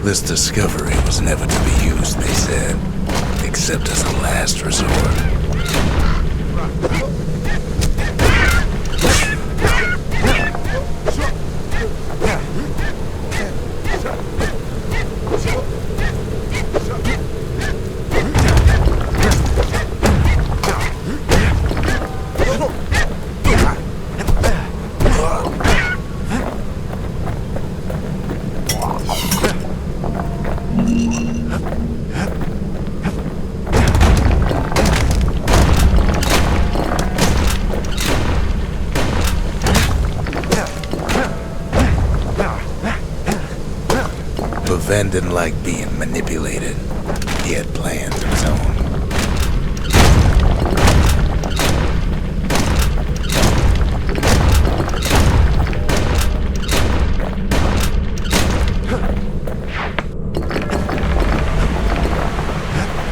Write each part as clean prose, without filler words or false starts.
This discovery was never to be used, they said, except as a last resort. Van didn't like being manipulated. He had plans of his own.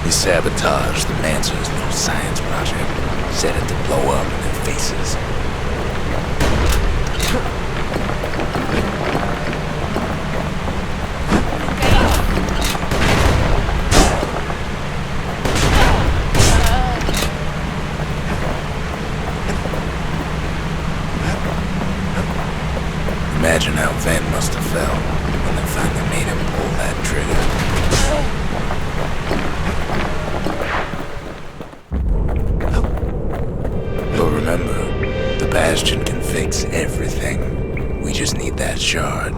He sabotaged the Mancer's little science project, set it to blow up in their faces. Imagine how Van must have felt when they finally made him pull that trigger. But remember, the Bastion can fix everything. We just need that shard.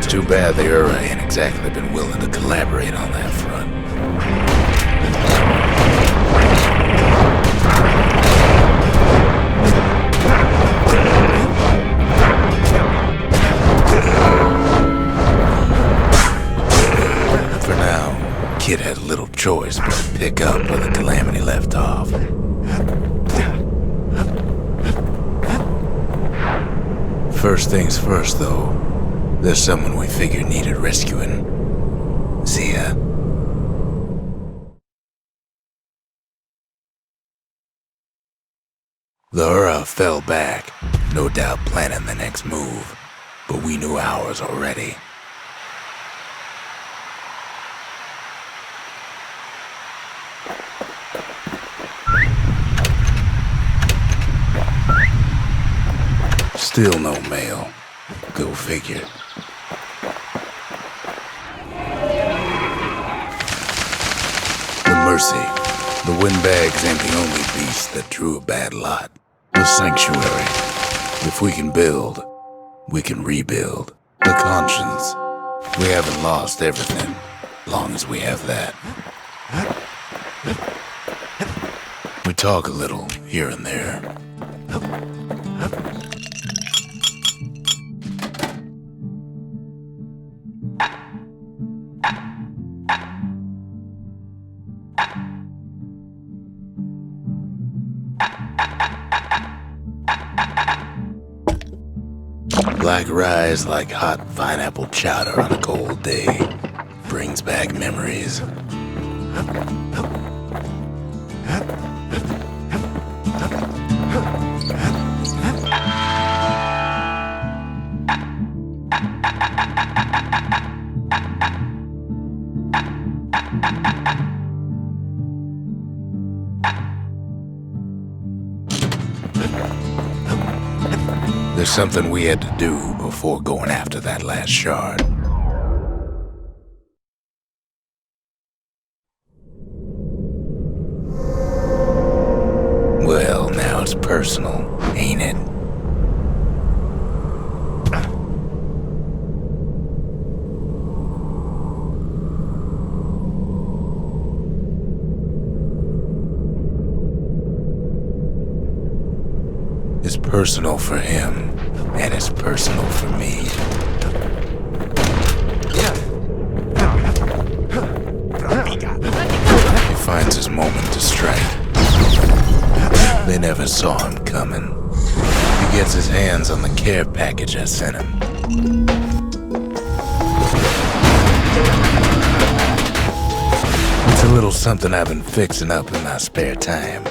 Too bad the Ura ain't exactly been willing to collaborate on that front. For now, Kid had little choice but to pick up where the Calamity left off. First things first, though. There's someone we figured needed rescuing. Zia. The Ura fell back, no doubt planning the next move, but we knew ours already. Still no mail. Go figure. The Mercy. The windbags ain't the only beast that drew a bad lot. The Sanctuary. If we can build, we can rebuild. The Conscience. We haven't lost everything, long as we have that. We talk a little here and there. Black rise like hot pineapple chowder on a cold day. Brings back memories. There's something we had to do before going after that last shard. Well, now it's personal, ain't it? It's personal for him, and it's personal for me. He finds his moment to strike. They never saw him coming. He gets his hands on the care package I sent him. It's a little something I've been fixing up in my spare time.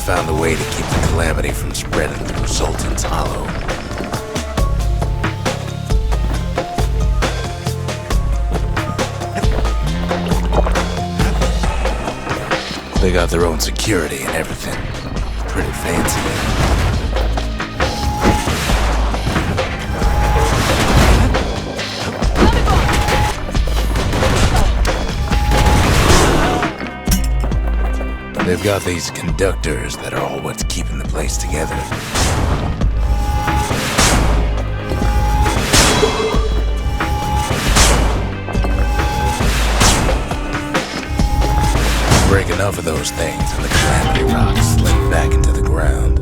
Found a way to keep the Calamity from spreading through Sultan's Hollow. They got their own security and everything. Pretty fancy. They've got these conductors that are all what's keeping the place together. Break enough of those things and the Calamity rocks slip back into the ground.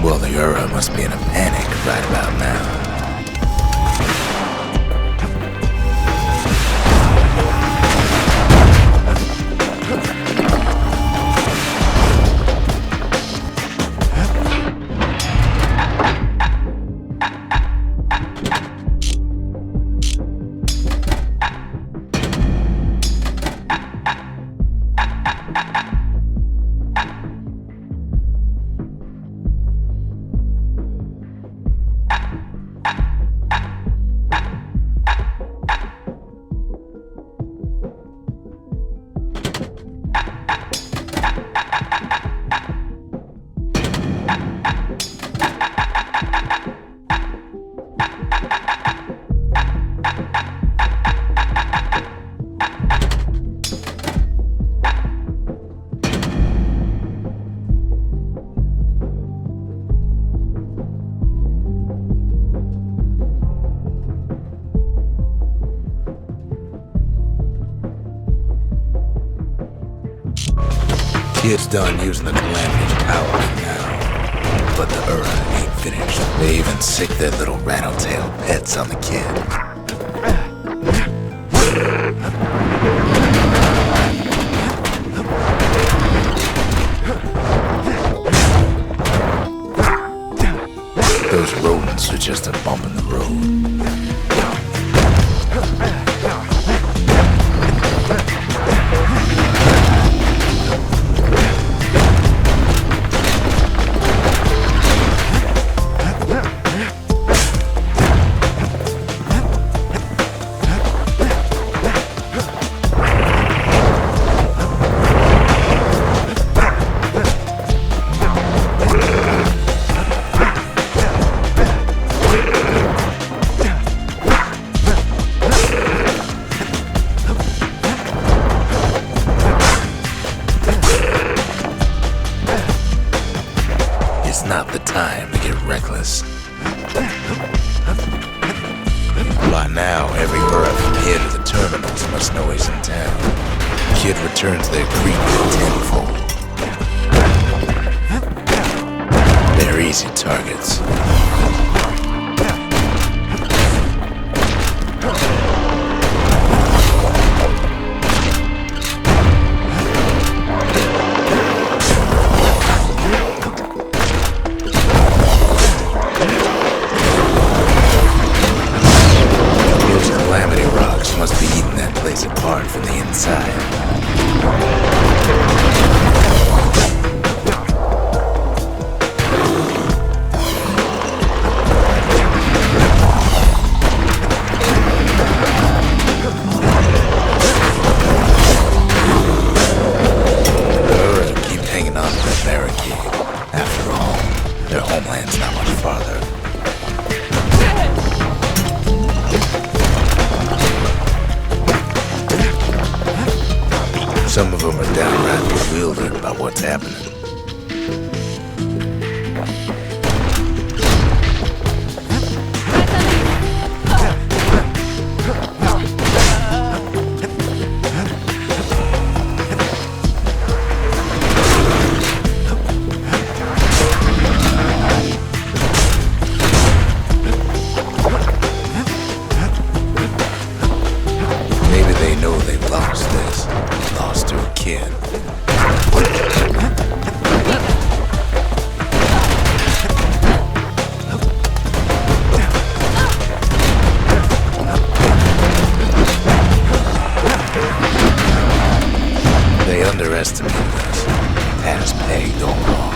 Well, the Ura must be in a panic right about now. Kid's done using the Calamity's power for now, but the Ura ain't finished. They even sick their little rattletail pets on the kid. Those rodents are just a bump in the road. worst noise in town. Kid returns their creepy tenfold. They're easy targets. Those Calamity rocks must be eating that place apart from the inside. Some of them are downright bewildered by what's happening. Maybe they know they've lost this. Lost to a kid. They underestimate us. Past peg gone wrong.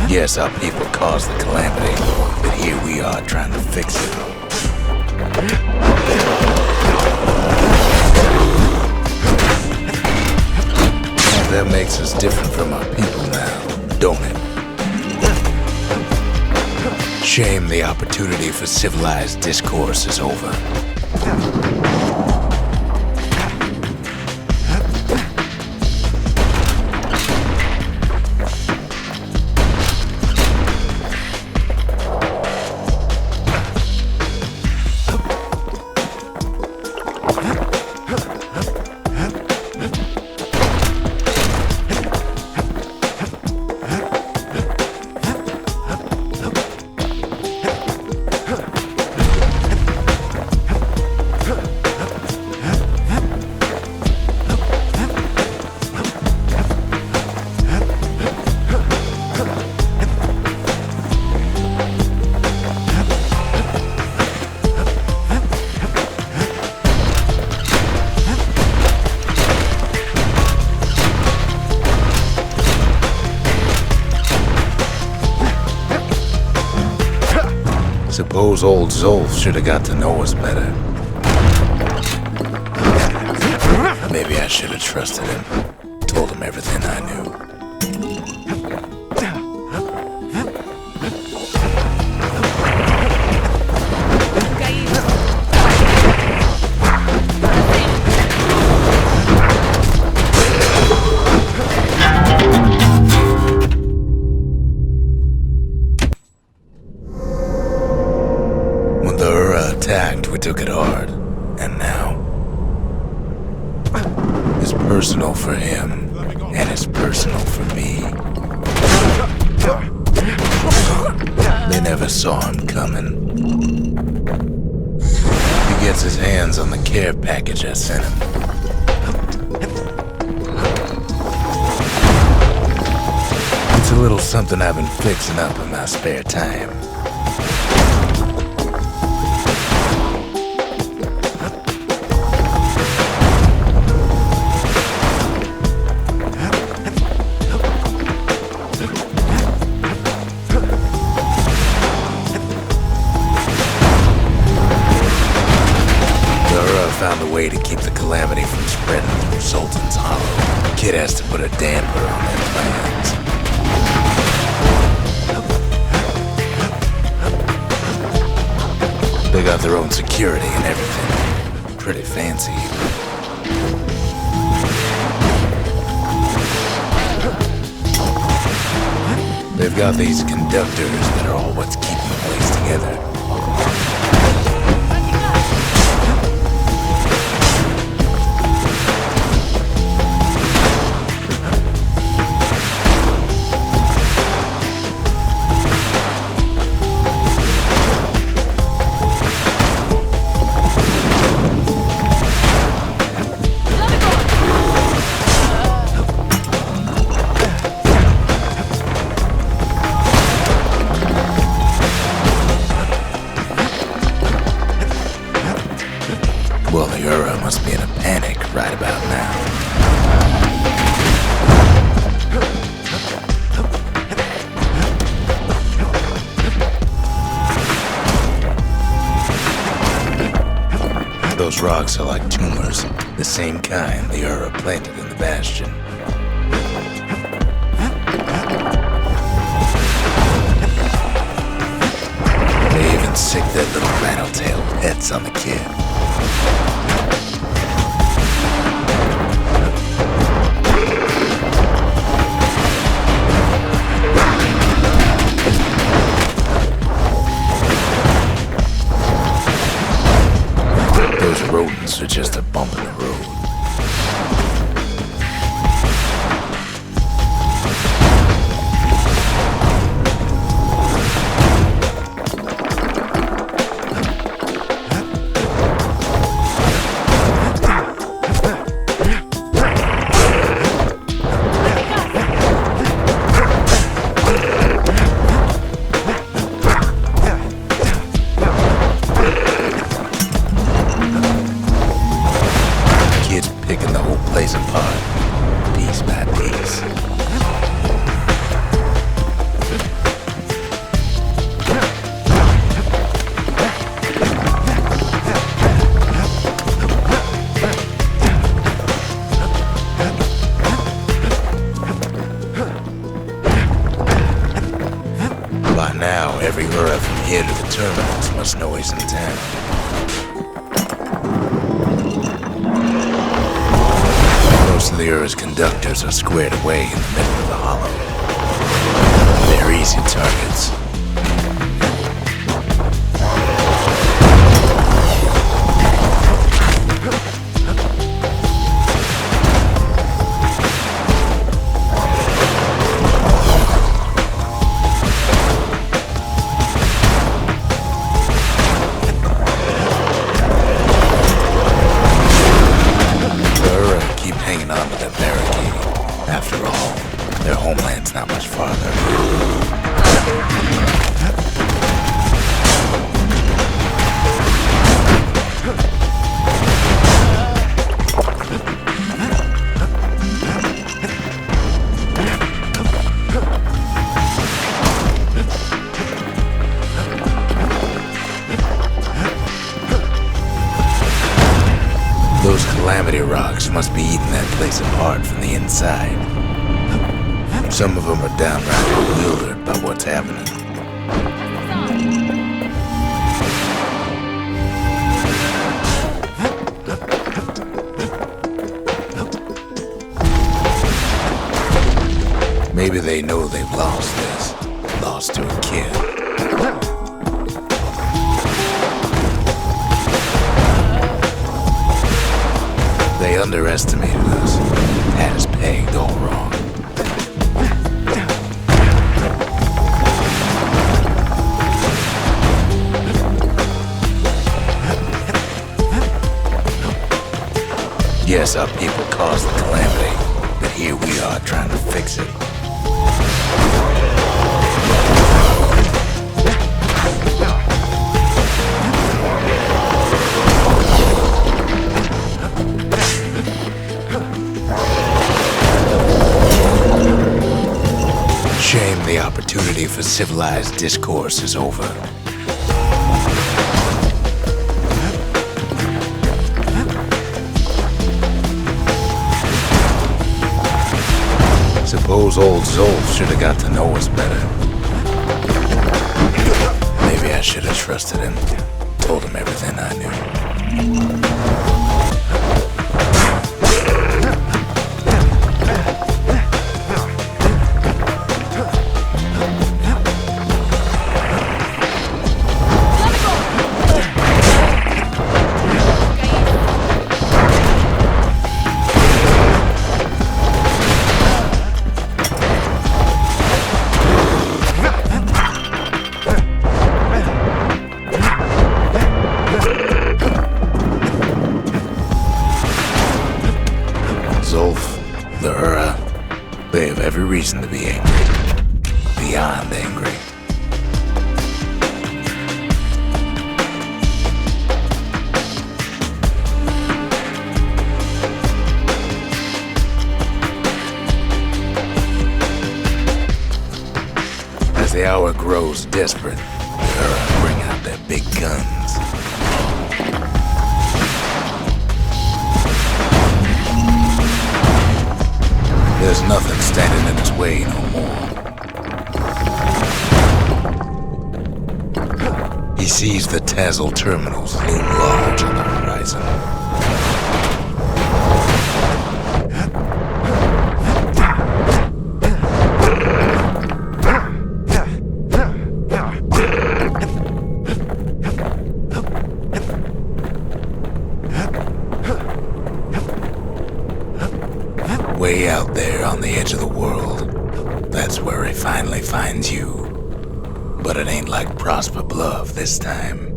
Yes, our people caused the calamity, but here we are trying to fix it. That makes us different from our people now, don't it? Shame the opportunity for civilized discourse is over. Suppose old Zolf should have got to know us better. Maybe I should have trusted him. Told him everything I knew. We took it hard, and now it's personal for him, and it's personal for me. They never saw him coming. He gets his hands on the care package I sent him. It's a little something I've been fixing up in my spare time. Found a way to keep the calamity from spreading through Sultan's Hollow. Kid has to put a damper on their plans. They got their own security and everything. Pretty fancy. They've got these conductors that are all what's keeping the place together. Well, the Ura must be in a panic right about now. Those rocks are like tumors, the same kind the Ura planted in the Bastion. They even sick their little rattletail pets on the kid. Those rodents are just a bump in the road. Picking the whole place apart, piece by piece. By now, every Ura from here to the terminals must know he's in town. Most of the Ura's conductors are squared away in the middle of the hollow. They're easy targets. Hanging on to that barricade. After all, their homeland's not much farther. Those Calamity rocks must be eating that place apart from the inside. Some of them are downright bewildered by what's happening. Maybe they know they've lost this. Lost to a kid. They underestimated us, had us pegged all wrong. Yes, our people caused the calamity, but here we are trying to fix it. Shame the opportunity for civilized discourse is over. Suppose old Zowie should have got to know us better. Maybe I should have trusted him, told him everything I knew. The Ura, they have every reason to be angry. Beyond angry. As the hour grows desperate, the Ura bring out their big guns. There's nothing standing in its way no more. He sees the Tazzle terminals loom large on the horizon. Way out there on the edge of the world, that's where he finally finds you. But it ain't like Prosper Bluff this time.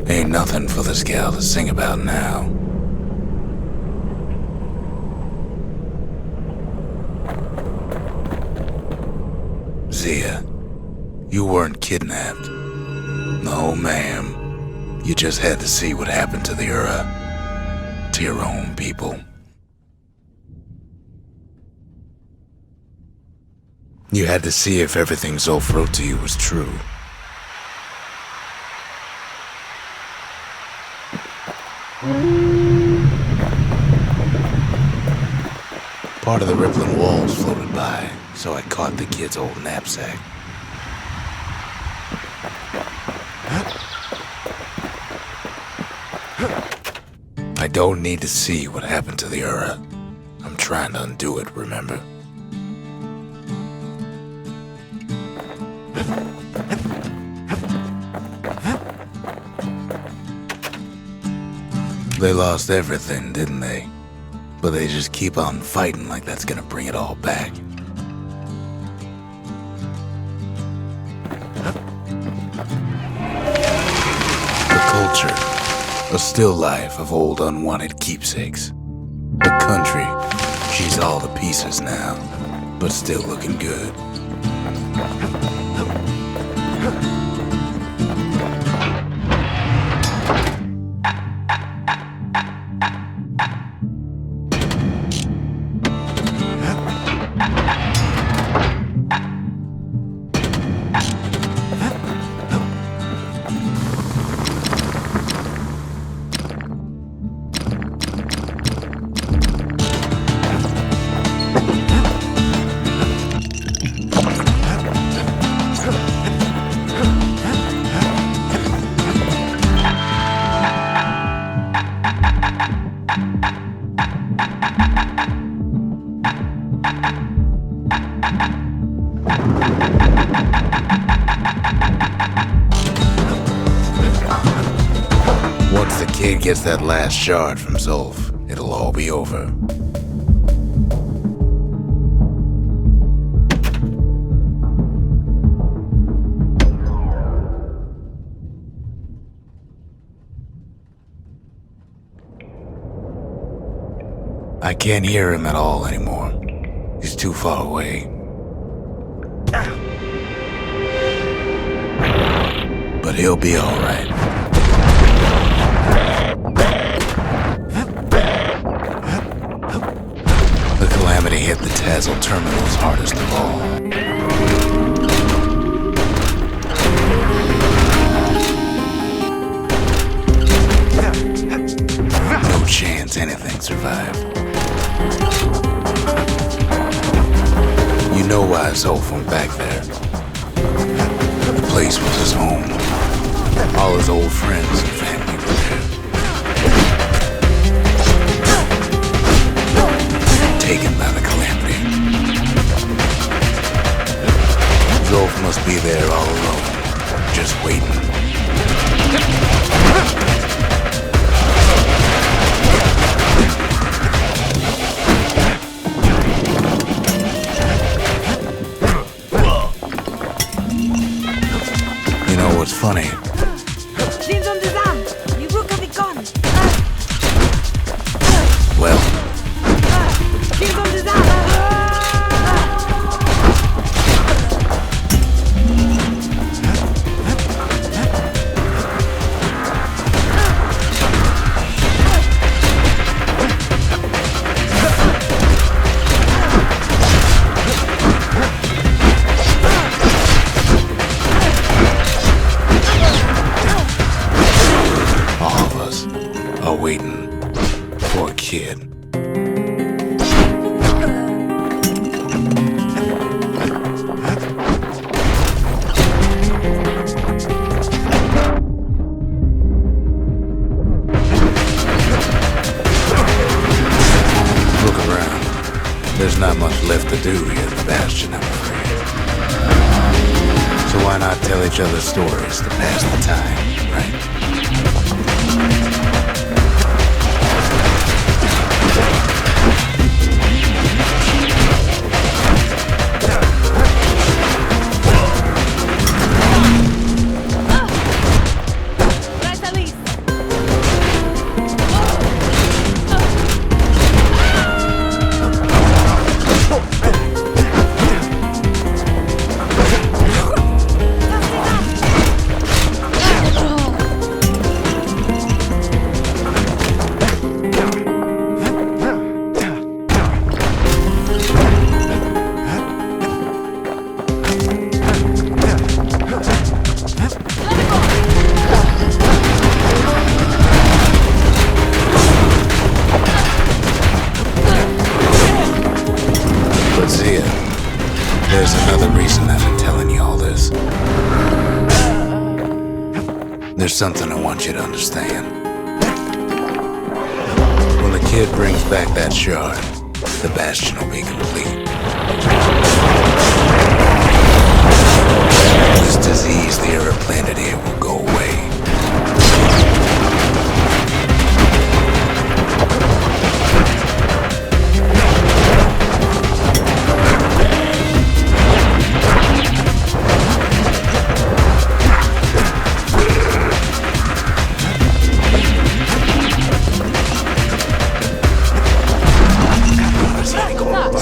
Ain't nothing for the scout to sing about now. Zia, you weren't kidnapped. No, ma'am. You just had to see what happened to the Ura. To your own people. You had to see if everything Zolf wrote to you was true. Part of the rippling walls floated by, so I caught the kid's old knapsack. I don't need to see what happened to the Ura. I'm trying to undo it, remember? They lost everything, didn't they? But they just keep on fighting like that's gonna bring it all back. The culture, a still life of old unwanted keepsakes. The country, she's all to pieces now, but still looking good. Once the kid gets that last shard from Zolf, it'll all be over. I can't hear him at all anymore. He's too far away. But he'll be all right. The Calamity hit the Tazzle terminals hardest of all. No chance anything survived. You know why Zolf went back there. The place was his home. All his old friends and family were there. Taken by the Calamity. Zolf must be there all alone, just waiting. what's funny? Well, all of us are waiting for a kid. Look around. There's not much left to do here at the Bastion, I'm afraid. So why not tell each other stories to pass the time, right? There's another reason I've been telling you all this. There's something I want you to understand. When the kid brings back that shard, the Bastion will be complete. This disease the Earth planted here will go away.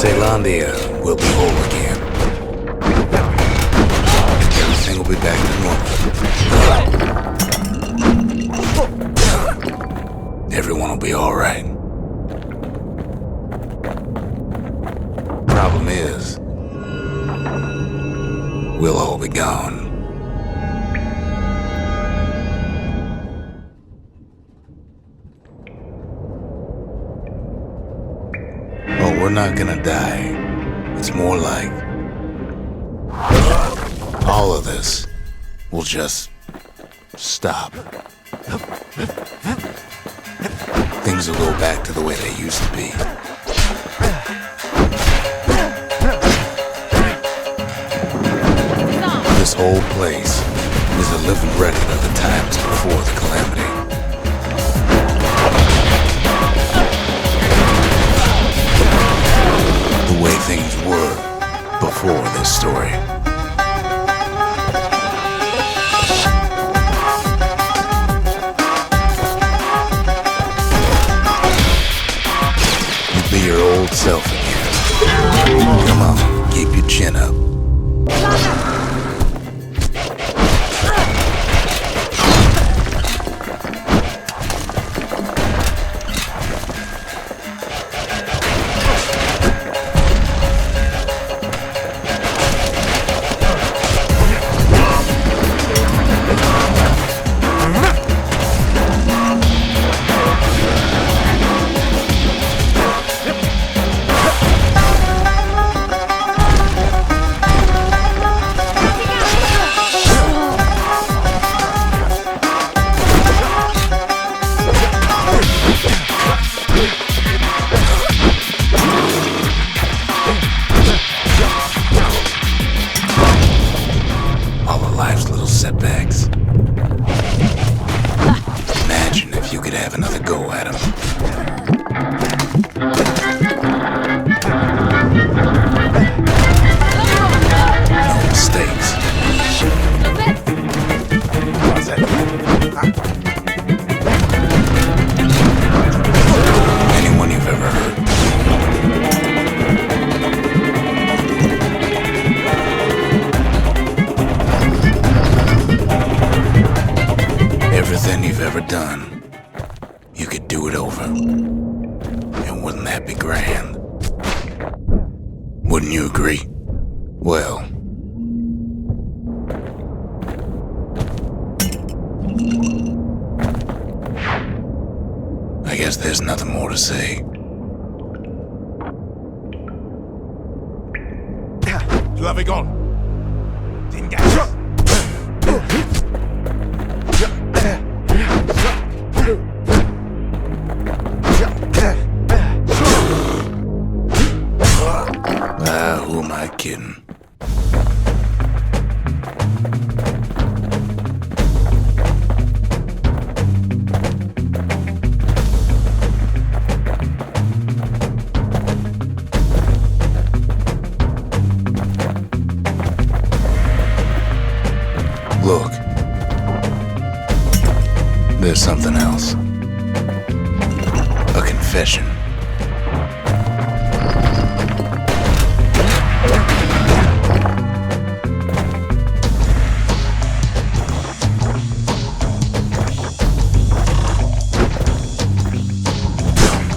Zealandia will be whole again. Everything will be back to normal. Everyone will be alright. Problem is, we'll all be gone. We're not gonna die. It's more like all of this will just stop. Things will go back to the way they used to be. This whole place is a living record of the times before the Calamity. The way things were before this story. You'd be your old self again. Come on, keep your chin up. Setbacks. Imagine if you could have another go at him. No mistakes. ever done, you could do it over. And wouldn't that be grand? Wouldn't you agree? Well, I guess there's nothing more to say. Loving on. Engage. Who am I kidding? Look, there's something else. A confession.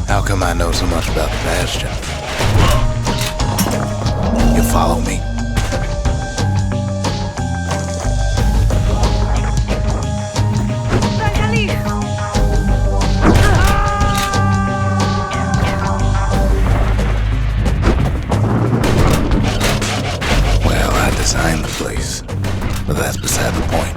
How come I know so much about the Bastion? You follow me? Well, I designed the place, but that's beside the point.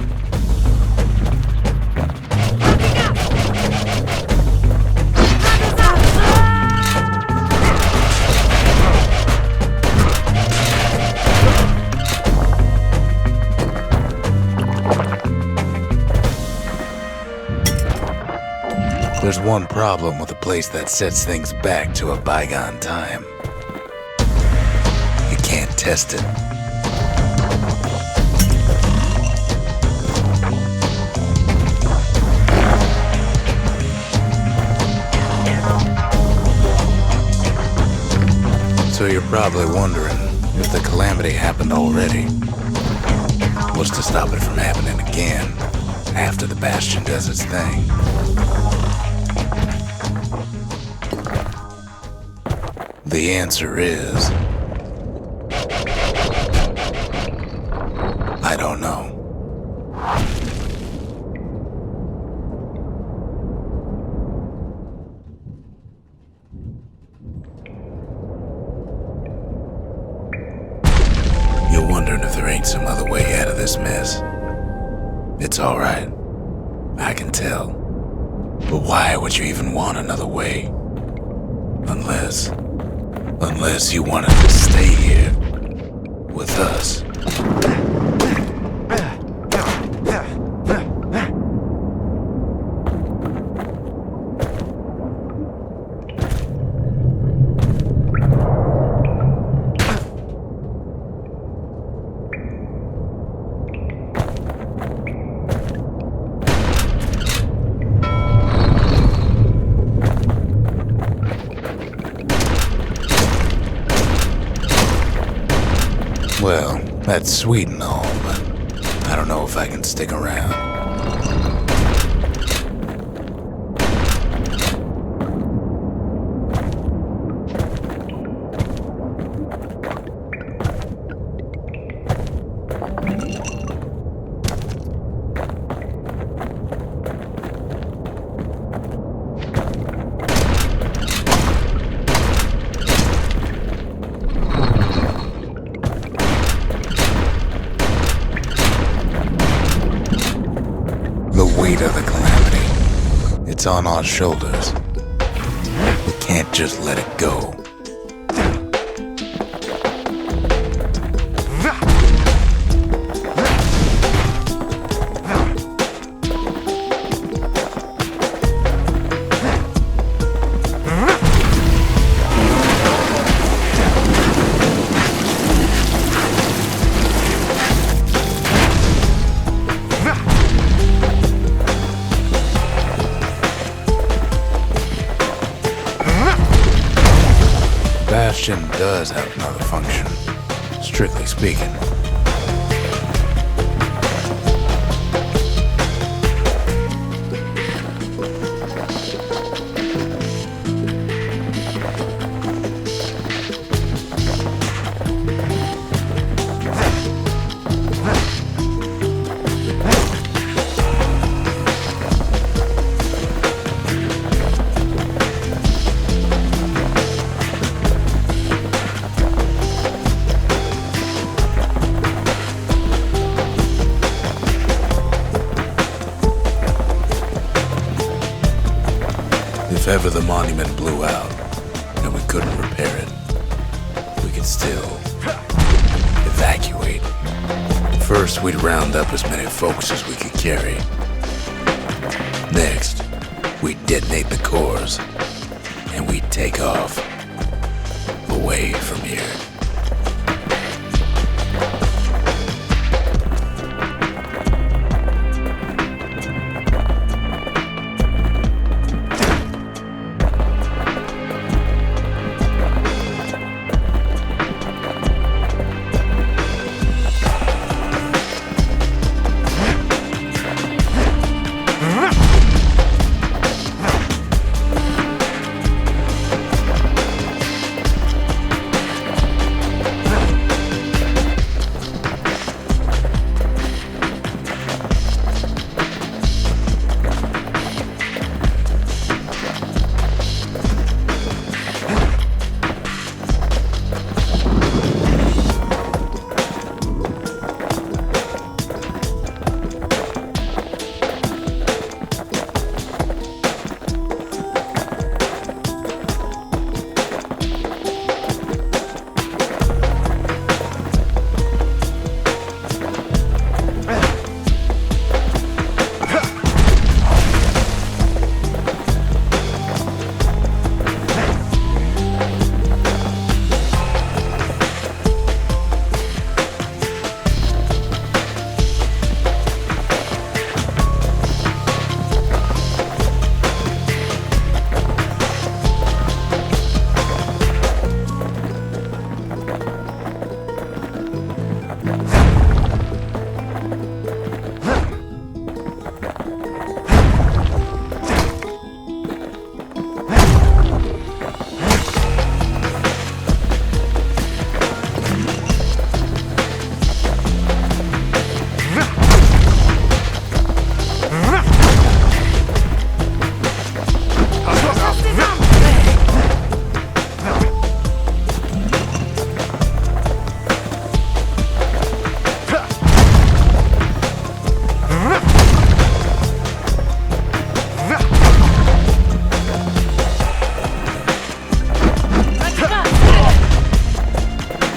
There's one problem with a place that sets things back to a bygone time. You can't test it. So you're probably wondering if the Calamity happened already. What's to stop it from happening again after the Bastion does its thing? The answer is, I don't know. You're wondering if there ain't some other way out of this mess. It's all right. I can tell. But why would you even want another way? Unless you wanted to stay here with us. Well, that's sweet and all, but I don't know if I can stick around. Of the Calamity. It's on our shoulders. We can't just let it go. Bastion does have another function, strictly speaking. ever the monument blew out and we couldn't repair it, we could still evacuate. First, we'd round up as many folks as we could carry. Next, we'd detonate the cores and we'd take off away from here.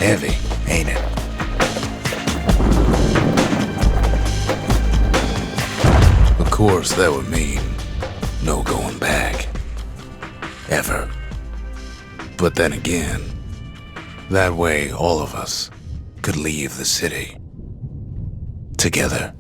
Heavy, ain't it? Of course, that would mean no going back. Ever. But then again, that way all of us could leave the city. Together.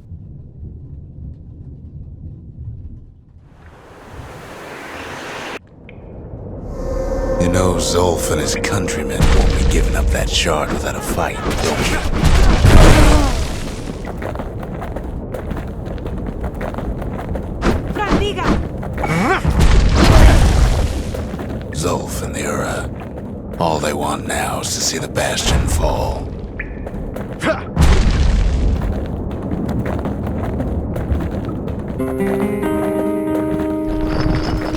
You know, Zolf and his countrymen won't be giving up that shard without a fight, don't you? Zolf and the Ura, all they want now is to see the Bastion fall.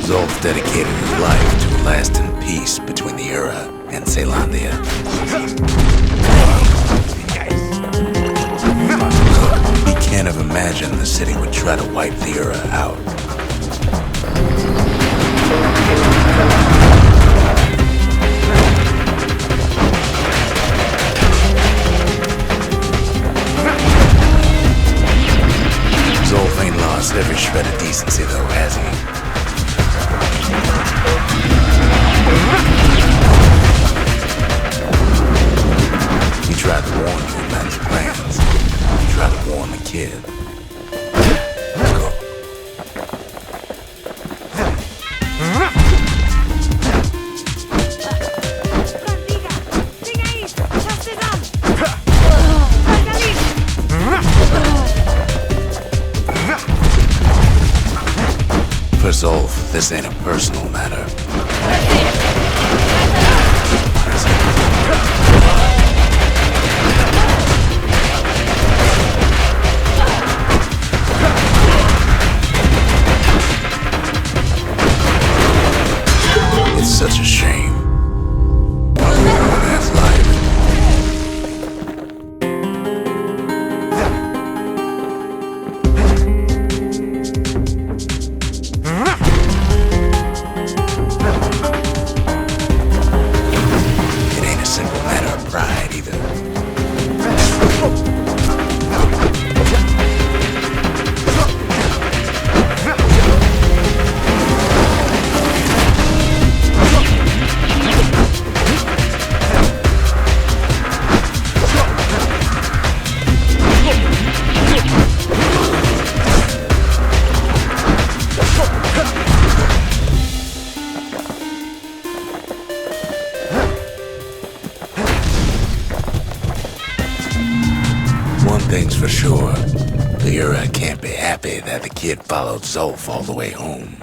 Zolf dedicated his life to a lasting peace between the Ura and Zealandia. He can't have imagined the city would try to wipe the Ura out. Zolf ain't lost every shred of decency though, has he? He tried to warn you about his plans. He tried to warn the kid. Go. For Zolf, this ain't a personal matter. It's such a shame. Everyone has life. things for sure. The Ura can't be happy that the kid followed Zolf all the way home.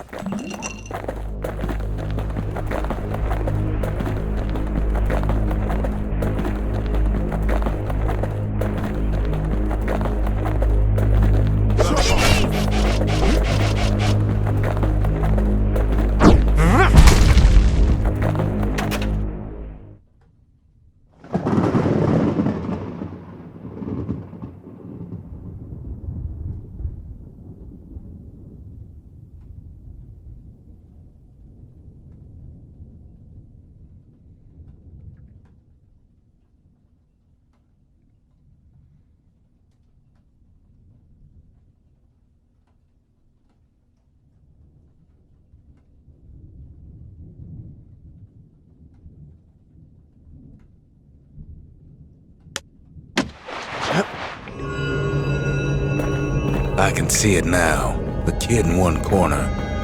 I can see it now. The kid in one corner,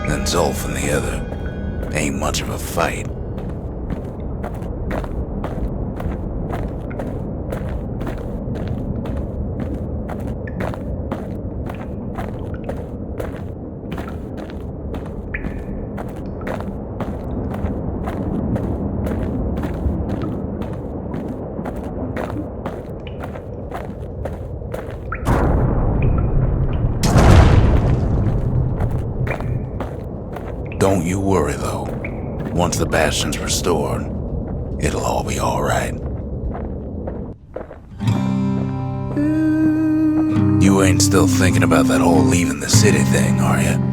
and Zolf in the other. Ain't much of a fight. Don't you worry, though. Once the Bastion's restored, it'll all be alright. You ain't still thinking about that whole leaving the city thing, are you?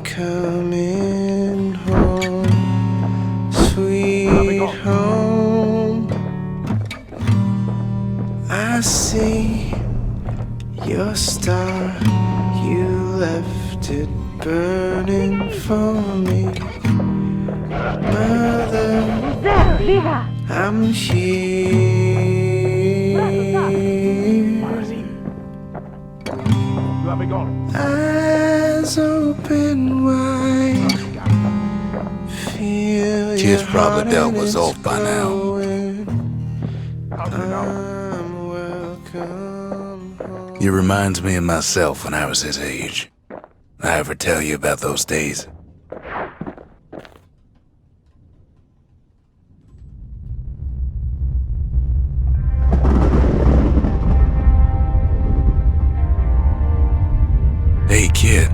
Coming home, sweet home. I see your star, you left it burning for me. Mother, I'm here. Eyes open wide. Feel Kid's probably dealt with Zolf by now. I'm welcome home. It reminds me of myself when I was his age. I ever tell you about those days? Hey, kid.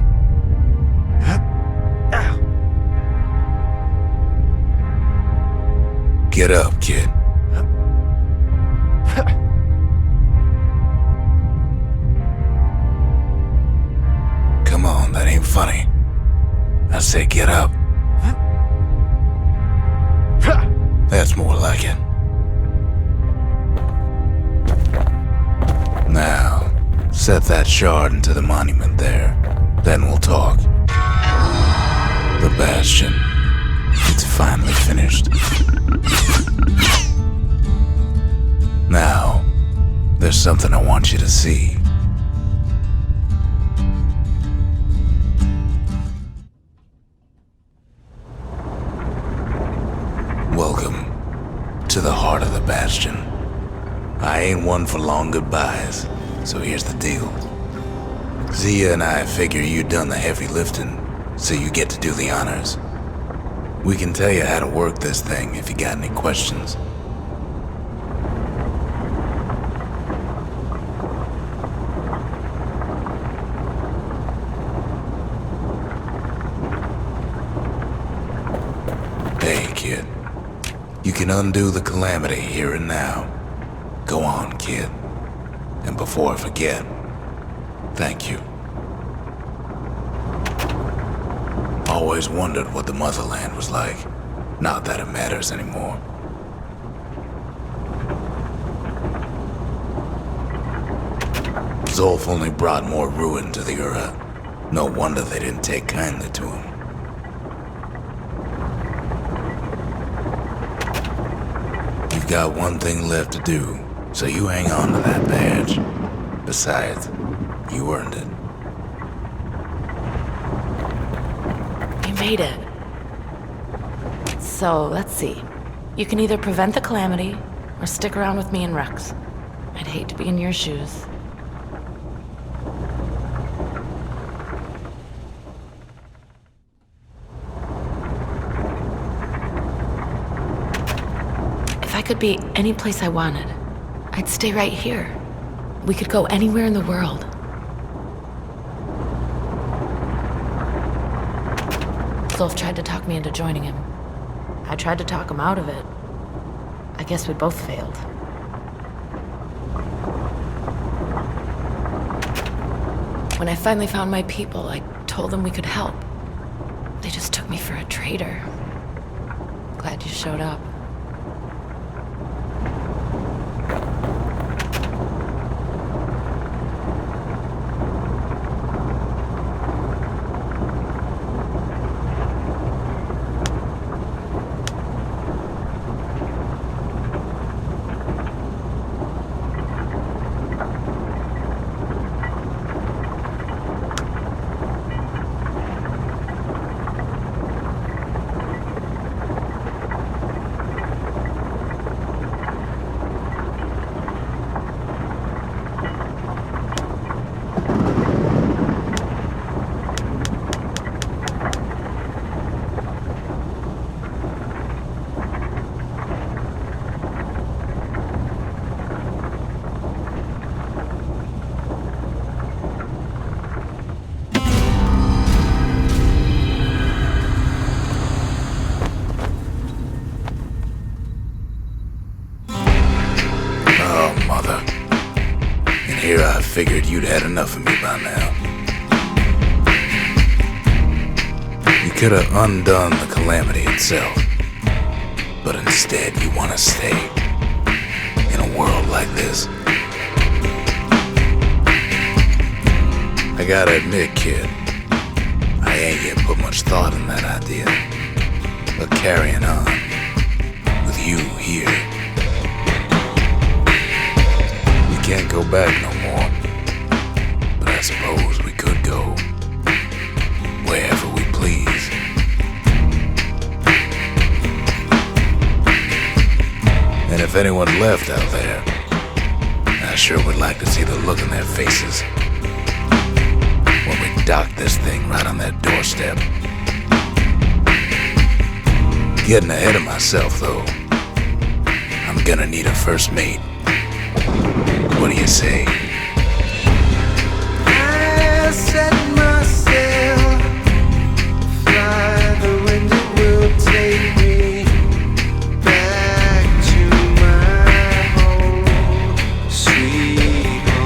Get up, kid. Come on, that ain't funny. I say get up. That's more like it. Now, set that shard into the monument there. Then we'll talk. The Bastion. It's finally finished. Now, there's something I want you to see. Welcome to the heart of the Bastion. I ain't one for long goodbyes, so here's the deal. Zia and I figure you done the heavy lifting, so you get to do the honors. We can tell you how to work this thing if you got any questions. Hey, kid. You can undo the Calamity here and now. Go on, kid. And before I forget, Thank you. Always wondered what the motherland was like. Not that it matters anymore. Zolf only brought more ruin to the Ura. No wonder they didn't take kindly to him. You've got one thing left to do, so you hang on to that badge. Besides, you earned it. You made it. So, let's see. You can either prevent the Calamity, or stick around with me and Rex. I'd hate to be in your shoes. If I could be any place I wanted, I'd stay right here. We could go anywhere in the world. Zolf tried to talk me into joining him. I tried to talk him out of it. I guess we both failed. When I finally found my people, I told them we could help. They just took me for a traitor. Glad you showed up. Here I figured you'd had enough of me by now. You could have undone the Calamity itself, but instead you want to stay in a world like this. I gotta admit, kid, I ain't yet put much thought in that idea, but carrying on with you here. Can't go back no more, but I suppose we could go wherever we please. And if anyone left out there, I sure would like to see the look in their faces when we dock this thing right on their doorstep. Getting ahead of myself, though. I'm gonna need a first mate. What do you say?